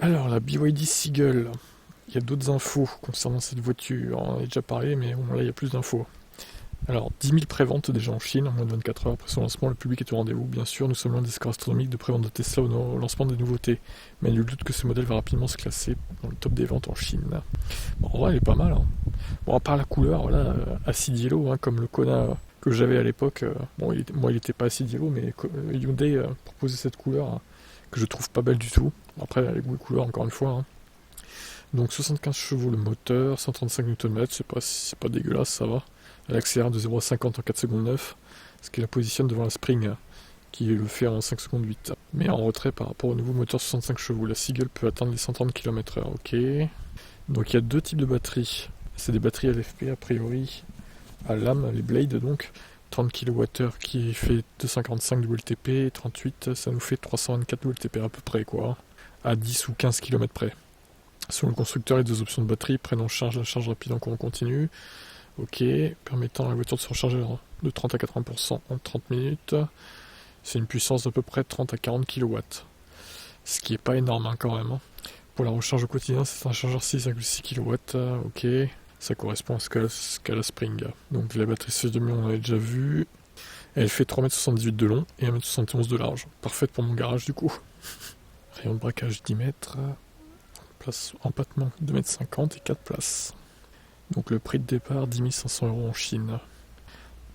Alors, la BYD Seagull, il y a d'autres infos concernant cette voiture. On en a déjà parlé, mais bon, là, il y a plus d'infos. Alors, 10 000 préventes déjà en Chine en moins de 24 heures après son lancement. Le public est au rendez-vous. Bien sûr, nous sommes loin des scores astronomiques de prévente de Tesla au lancement des nouveautés. Mais nul doute que ce modèle va rapidement se classer dans le top des ventes en Chine. Bon, en vrai, elle est pas mal, hein. Bon, à part la couleur, voilà, acid yellow, hein, comme le Kona que j'avais à l'époque. Bon, moi, il était pas acid yellow, mais Hyundai proposait cette couleur hein, que je trouve pas belle du tout. Après, les goûts et couleurs, encore une fois, hein. Donc 75 chevaux le moteur, 135 Nm, c'est pas dégueulasse, ça va. Elle accélère de 0 à 50 en 4 secondes 9, ce qui la positionne devant la Spring, qui le fait en 5 secondes 8. Mais en retrait par rapport au nouveau moteur 65 chevaux, la Seagull peut atteindre les 130 km/h, ok. Donc il y a deux types de batteries. C'est des batteries LFP a priori, à lame, les Blade donc. 30 kWh qui fait 255 WLTP, et 38 ça nous fait 324 WLTP à peu près quoi, à 10 ou 15 km près. Selon le constructeur, les deux options de batterie prennent en charge la charge rapide en courant continu. Ok, permettant à la voiture de se recharger de 30 à 80% en 30 minutes. C'est une puissance d'à peu près 30 à 40 kW. Ce qui est pas énorme hein, quand même, hein. Pour la recharge au quotidien, c'est un chargeur 6,6 kW. Ok, ça correspond à ce qu'a la Spring. Donc la batterie 6 demi on l'avait déjà vu. Elle fait 3,78 m de long et 1,71 m de large. Parfaite pour mon garage du coup. Rayon de braquage 10 mètres. Place empattement 2,50 m et 4 places. Donc le prix de départ 10 500 € en Chine.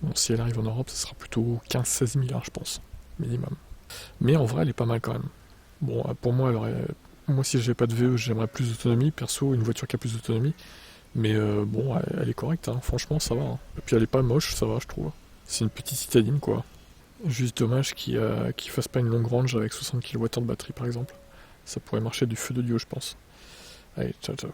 Bon, si elle arrive en Europe, ça sera plutôt 15-16 000 je pense, minimum. Mais en vrai, elle est pas mal quand même. Bon, pour moi, moi si j'avais pas de VE, j'aimerais plus d'autonomie. Perso, une voiture qui a plus d'autonomie. Mais bon, elle est correcte, hein. Franchement, ça va, hein. Et puis elle est pas moche, ça va, je trouve. C'est une petite citadine, quoi. Juste dommage qu'il fasse pas une longue range avec 60 kWh de batterie, par exemple. Ça pourrait marcher du feu de Dieu, je pense. Allez, ciao ciao.